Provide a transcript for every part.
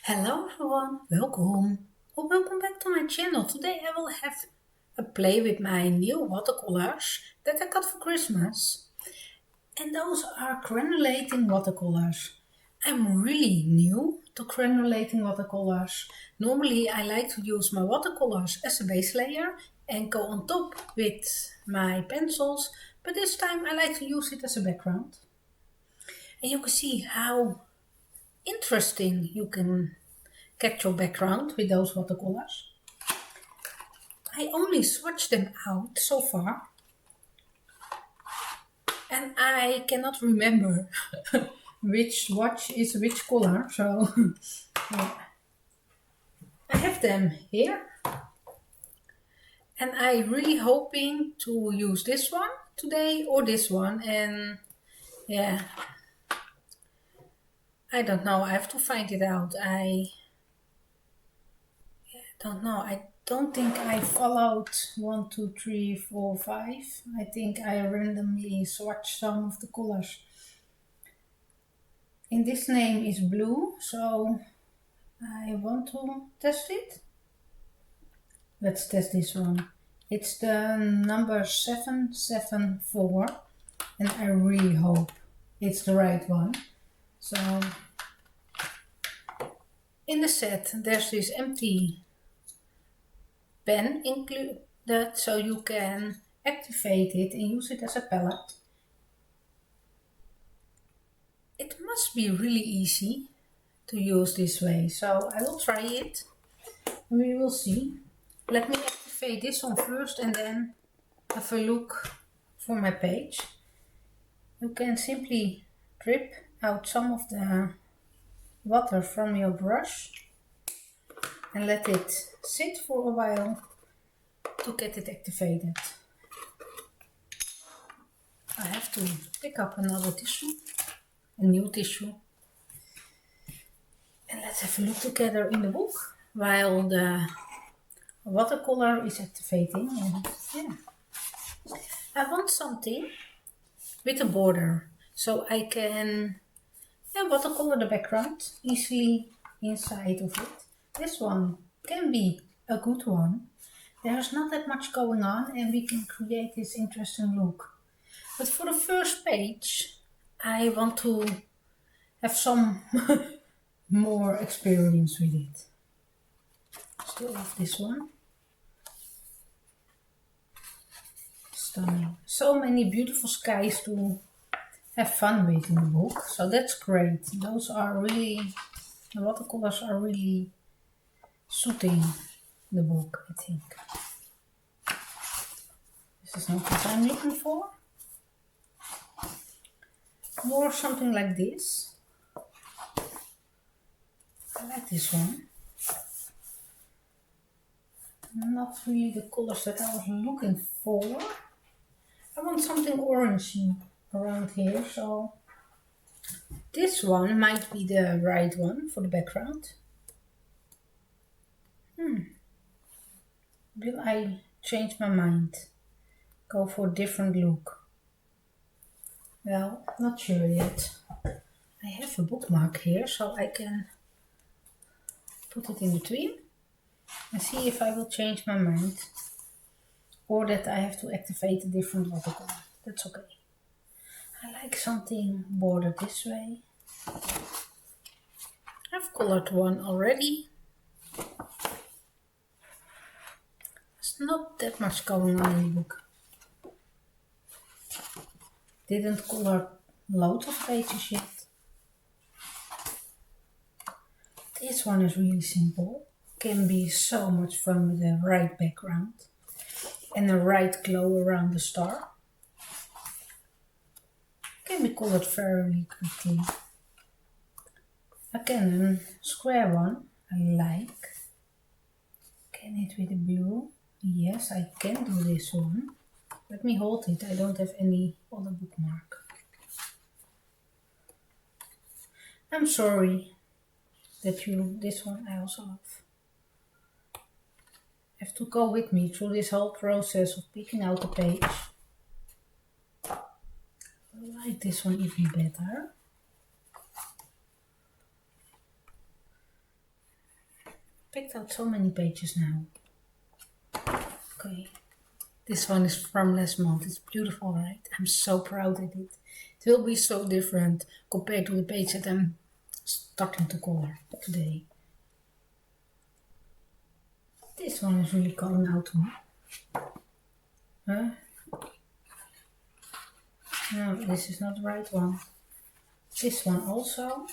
Hello everyone, welcome or welcome back to my channel. Today I will have a play with my new watercolors that I got for Christmas. And those are granulating watercolors. I'm really new to granulating watercolors. Normally I like to use my watercolors as a base layer and go on top with my pencils, but this time I like to use it as a background. And you can see how interesting you can get your background with those watercolors. I only swatched them out so far and I cannot remember which swatch is which color, so yeah. I have them here and I really hoping to use this one today or this one, and yeah, I don't know, I have to find it out. I don't know. I don't think I followed 1, 2, 3, 4, 5. I think I randomly swatched some of the colors. In this name is blue, so I want to test it. Let's test this one. It's the number 774 and I really hope it's the right one. So in the set there's this empty pen included, so you can activate it and use it as a palette. It must be really easy to use this way, so I will try it and we will see. Let me activate this one first and then have a look for my page. You can simply drip out some of the water from your brush and let it sit for a while to get it activated. I have to pick up another tissue, a new tissue, and let's have a look together in the book while the watercolor is activating. And yeah, I want something with a border so I can watercolor the background easily inside of it. This one can be a good one. There's not that much going on and we can create this interesting look. But for the first page, I want to have some more experience with it. Still love this one. Stunning. So many beautiful skies to have fun with in the book. So that's great. Those are really, the watercolors are really suiting the book, I think. This is not what I'm looking for. More something like this. I like this one. Not really the colors that I was looking for. I want something orangey around here, so this one might be the right one for the background. Will I change my mind? Go for a different look? Well, not sure yet. I have a bookmark here, so I can put it in between and see if I will change my mind, or that I have to activate a different watercolor. That's okay. I like something bordered this way. I've colored one already. There's not that much going on in the book. Didn't color loads of pages yet. This one is really simple. Can be so much fun with the right background and the right glow around the star. Can be colored fairly quickly. Again, a square one I like. Can it with a blue? Yes, I can do this one. Let me hold it, I don't have any other bookmark. I'm sorry that this one I also love. Have to go with me through this whole process of picking out the page. I like this one even better. picked out so many pages now. Okay. This one is from last month. It's beautiful, right? I'm so proud of it. It will be so different compared to the page that I'm starting to color today. This one is really calling out to me. Huh? No, this is not the right one. This one also.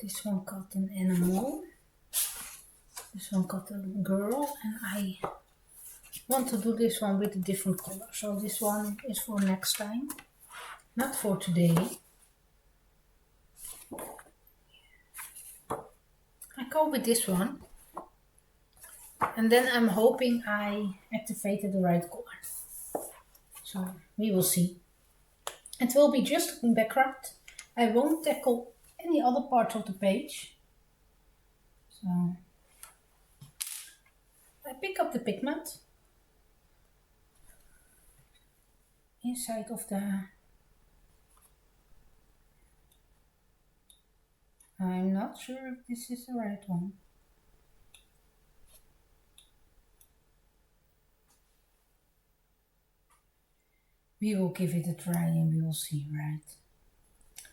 This one got an animal. This one got a girl, and I want to do this one with a different color. So this one is for next time, not for today. I go with this one. And then I'm hoping I activated the right color. So we will see. It will be just a background. I won't tackle any other part of the page. So I pick up the pigment inside of the... I'm not sure if this is the right one. We will give it a try and we will see, right?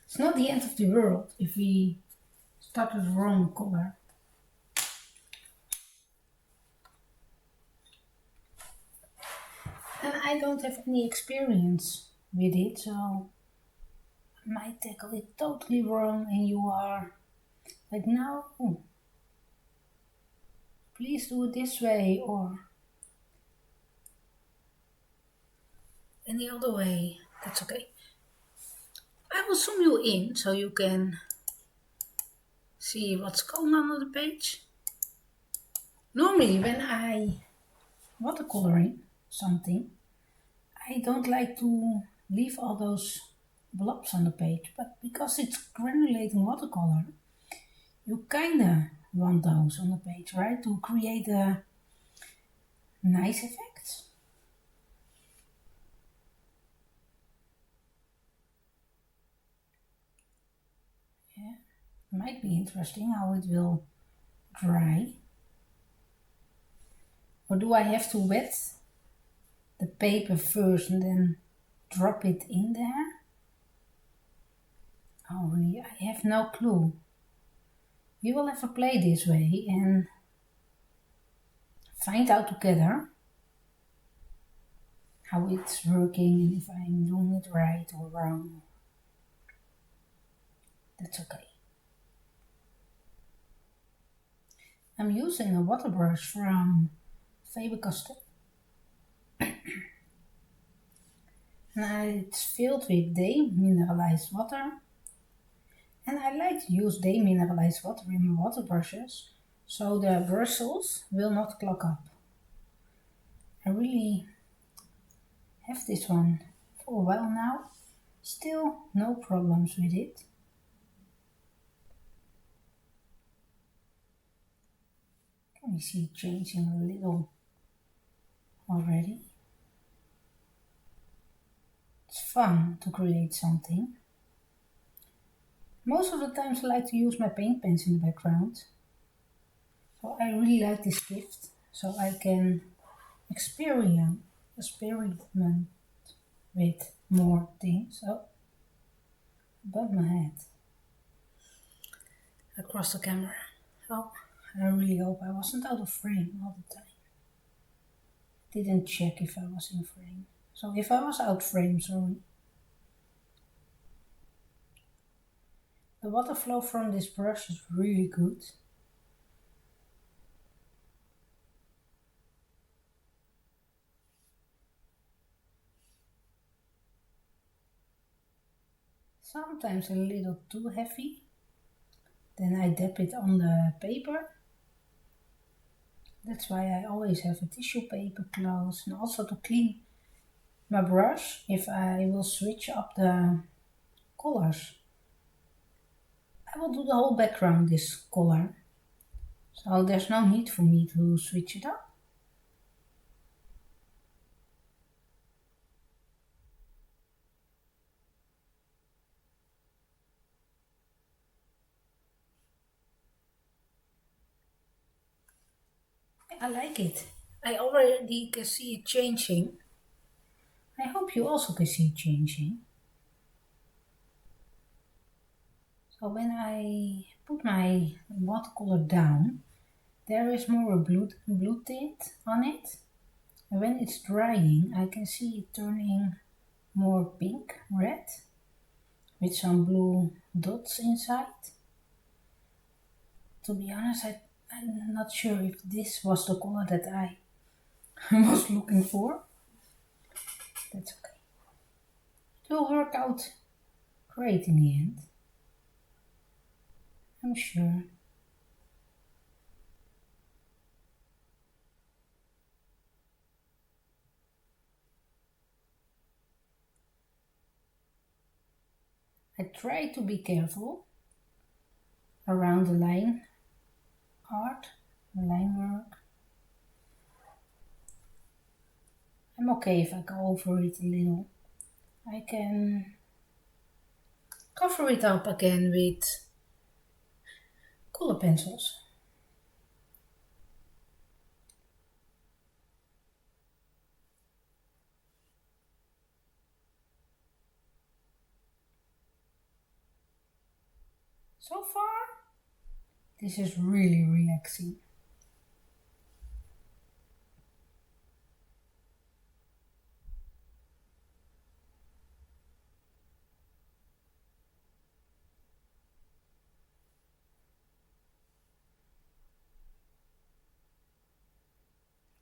It's not the end of the world if we start with the wrong color. And I don't have any experience with it, so I might tackle it totally wrong and you are like, no, please do it this way or any other way. That's okay. I will zoom you in so you can see what's going on the page. Normally when I watercoloring something, I don't like to leave all those blobs on the page, but because it's granulating watercolor, you kinda want those on the page, right? To create a nice effect. Yeah, might be interesting how it will dry. Or do I have to wet the paper first and then drop it in there? Oh really, I have no clue. We will have to play this way and find out together how it's working and if I'm doing it right or wrong. That's okay. I'm using a water brush from Faber-Castell. And it's filled with demineralized water. And I like to use demineralized water in my water brushes so the bristles will not clog up. I really have this one for a while now. Still no problems with it. Can we see it changing a little already? It's fun to create something. Most of the times I like to use my paint pens in the background. So I really like this gift, so I can experiment with more things. Oh, above my head. Across the camera. Oh, I really hope I wasn't out of frame all the time. Didn't check if I was in frame. So if I was out frame, sorry. The water flow from this brush is really good. Sometimes a little too heavy. Then I dab it on the paper. That's why I always have a tissue paper close, and also to clean my brush if I will switch up the colors. I will do the whole background this color, so there's no need for me to switch it up. I like it. I already can see it changing. I hope you also can see it changing. So when I put my watercolor down, there is more a blue tint on it. And when it's drying, I can see it turning more pink, red, with some blue dots inside. To be honest, I'm not sure if this was the color that I was looking for. That's okay. It will work out great in the end, I'm sure. I try to be careful around the line art, line work. I'm okay if I go over it a little. I can cover it up again with color pencils. So far, this is really relaxing.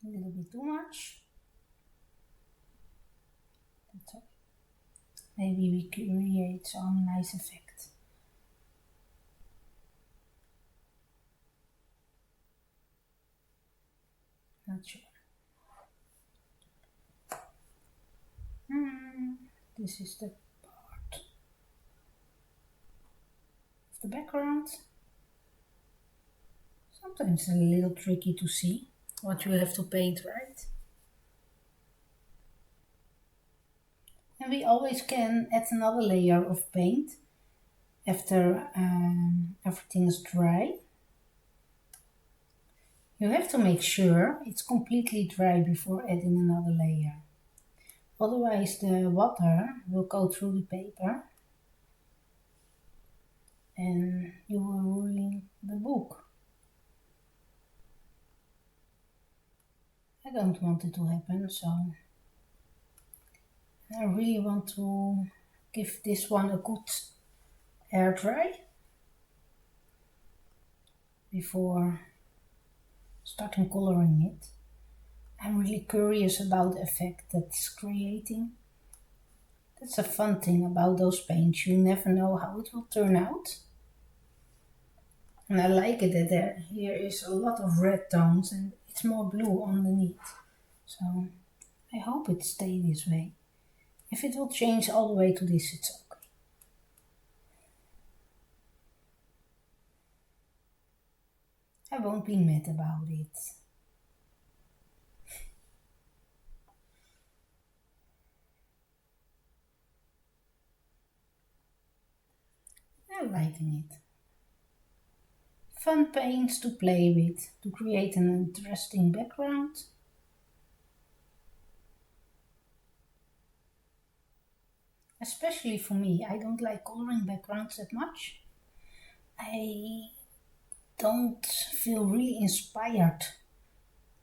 A little bit too much. That's okay. Maybe we create some nice effect. Not sure. This is the part of the background. Sometimes a little tricky to see what you have to paint, right? And we always can add another layer of paint after everything is dry. You have to make sure it's completely dry before adding another layer. Otherwise the water will go through the paper and you will ruin the book. I don't want it to happen, so I really want to give this one a good air dry before starting coloring it. I'm really curious about the effect that it's creating. That's a fun thing about those paints. You never know how it will turn out. And I like it that here is a lot of red tones and it's more blue underneath. So I hope it stays this way. If it will change all the way to this, it's okay. I won't be mad about it. I'm liking it. Fun paints to play with, to create an interesting background. Especially for me, I don't like coloring backgrounds that much. I don't feel really inspired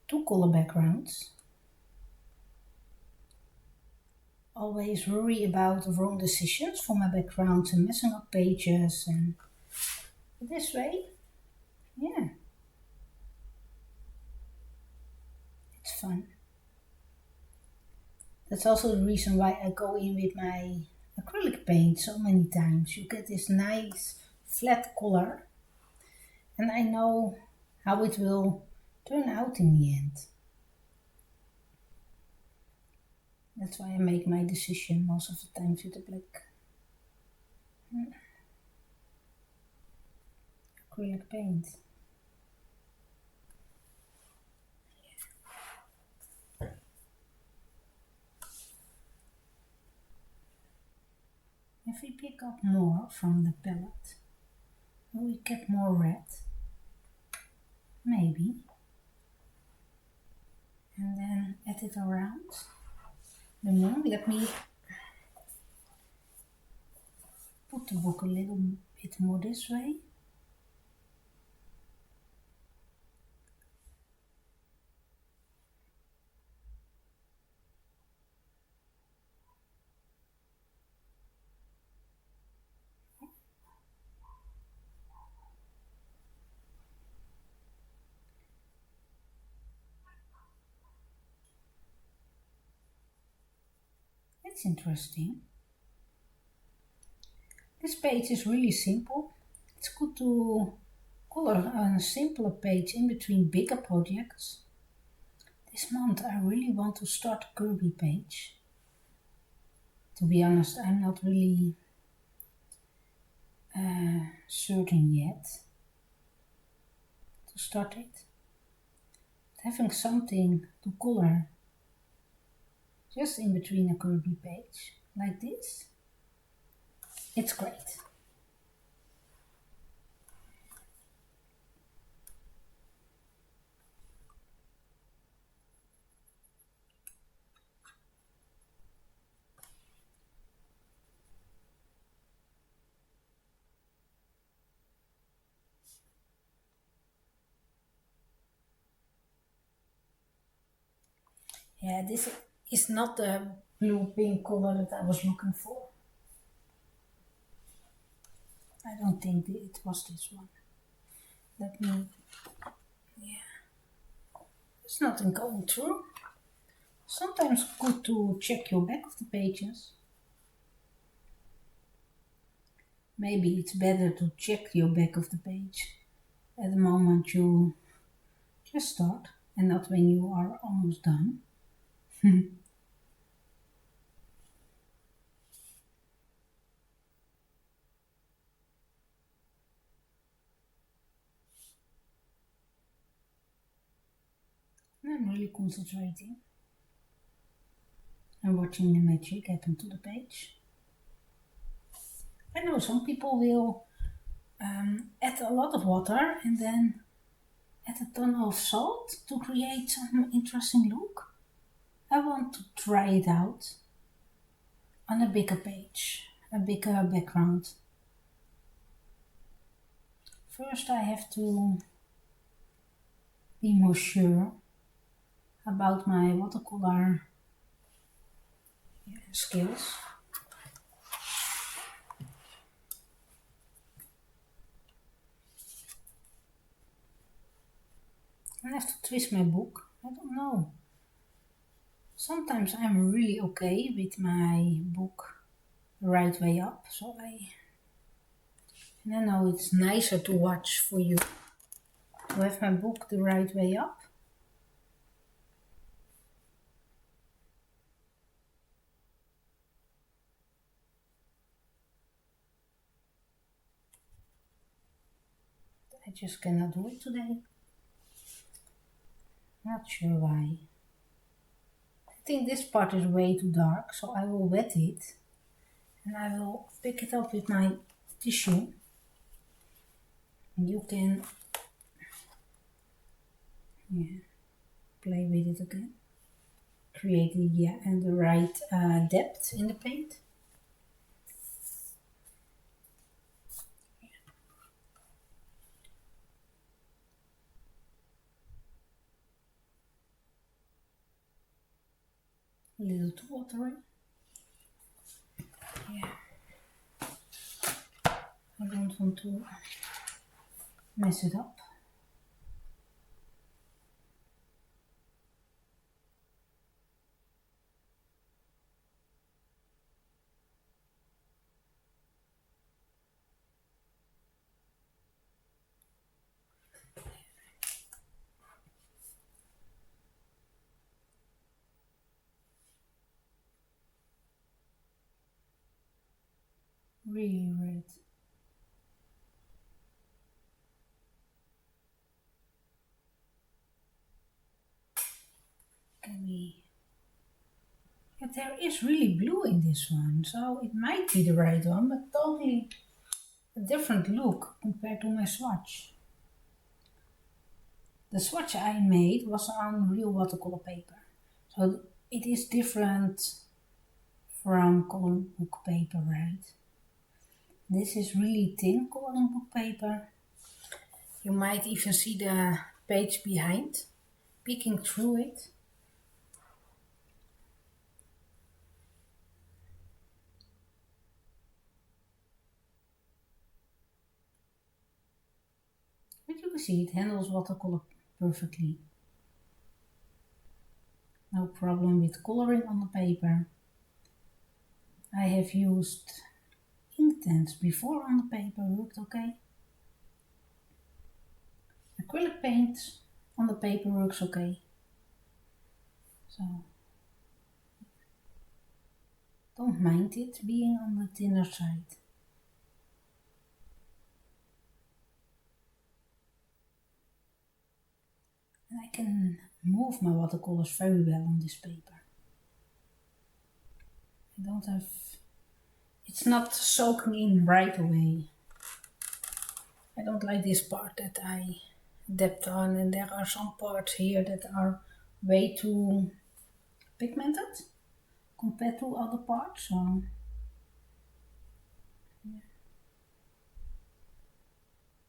to color backgrounds. Always worry about the wrong decisions for my backgrounds and messing up pages, and this way, yeah, it's fun. That's also the reason why I go in with my acrylic paint so many times. You get this nice flat color and I know how it will turn out in the end. That's why I make my decision most of the times with the black acrylic paint. If we pick up more from the palette, will we get more red? Maybe. and then add it around the moon. Let me put the book a little bit more this way. That's interesting. This page is really simple. It's good to color a simpler page in between bigger projects. This month I really want to start a Kirby page. To be honest, I'm not really certain yet to start it. But having something to color just in between a Kirby page, like this, it's great. Yeah, this is not the blue-pink color that I was looking for. I don't think it was this one. Let me, yeah, there's nothing going through. Sometimes good to check your back of the pages. Maybe it's better to check your back of the page at the moment you just start and not when you are almost done. I'm really concentrating and watching the magic happen to the page. I know some people will add a lot of water and then add a ton of salt to create some interesting look. I want to try it out on a bigger page, a bigger background. First I have to be more sure about my watercolor skills. I have to twist my book. I don't know. Sometimes I'm really okay with my book the right way up, and I know it's nicer to watch for you to have my book the right way up. I just cannot do it today. Not sure why. I think this part is way too dark, so I will wet it and I will pick it up with my tissue. And you can play with it again. Create the right depth in the paint. A little too watery. Yeah. I don't want to mess it up. Really red. Yeah, there is really blue in this one, so it might be the right one, but totally a different look compared to my swatch. The swatch I made was on real watercolor paper. So it is different from coloring book paper, right? This is really thin coloring book paper. You might even see the page behind, peeking through it. But you can see it handles watercolor perfectly. No problem with coloring on the paper. I have used ink tents before on the paper, worked okay. Acrylic paint on the paper works okay. So don't mind it being on the thinner side. And I can move my watercolors very well on this paper. I don't have, it's not soaking in right away. I don't like this part that I dabbed on, and there are some parts here that are way too pigmented compared to other parts. So yeah.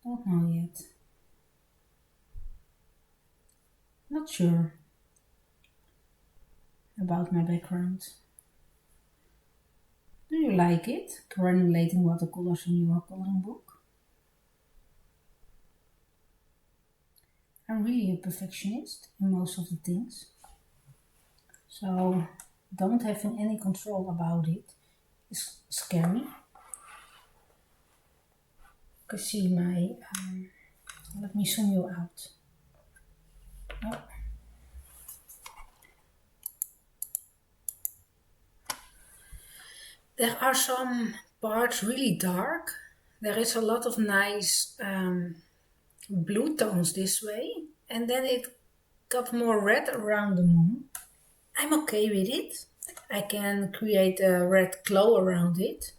Don't know yet. Not sure about my background. Do you like it, granulating watercolors in your coloring book? I'm really a perfectionist in most of the things. So don't having any control about it is scary. You can see my, let me zoom you out. Oh. There are some parts really dark. There is a lot of nice blue tones this way, and then it got more red around the moon. I'm okay with it. I can create a red glow around it.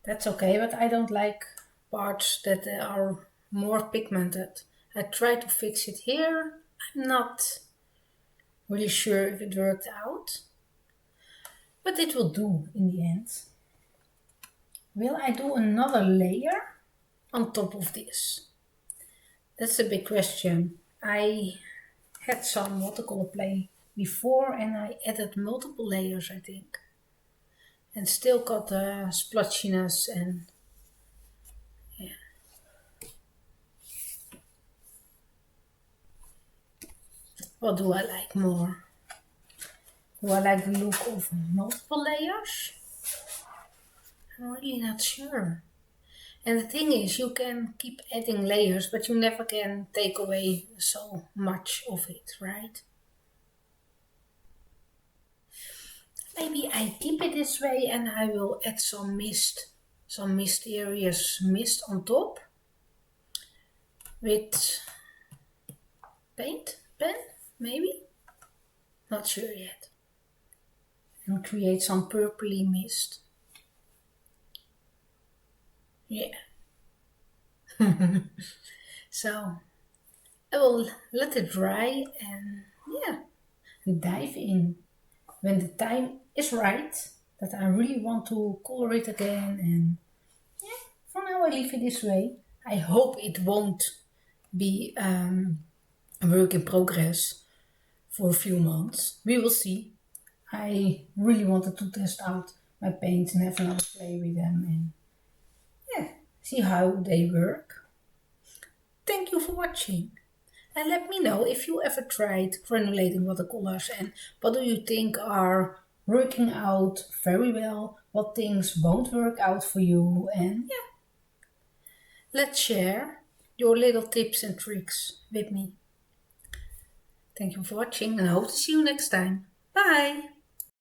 That's okay, but I don't like parts that are more pigmented. I try to fix it here. I'm not really sure if it worked out, but it will do in the end. Will I do another layer on top of this? That's a big question. I had some watercolor play before and I added multiple layers, I think. And still got the splotchiness and yeah. What do I like more? Do I like the look of multiple layers? I'm really not sure. And the thing is, you can keep adding layers, but you never can take away so much of it, right? Maybe I keep it this way and I will add some mist, some mysterious mist on top with paint, pen, maybe? Not sure yet. And create some purpley mist. Yeah. So I will let it dry and yeah, dive in when the time is right, that I really want to color it again. And yeah, for now I leave it this way. I hope it won't be a work in progress for a few months. We will see. I really wanted to test out my paints and have another play with them and yeah, see how they work. Thank you for watching. And let me know if you ever tried granulating watercolors and what do you think are working out very well, what things won't work out for you, and yeah, let's share your little tips and tricks with me. Thank you for watching and I hope to see you next time. Bye!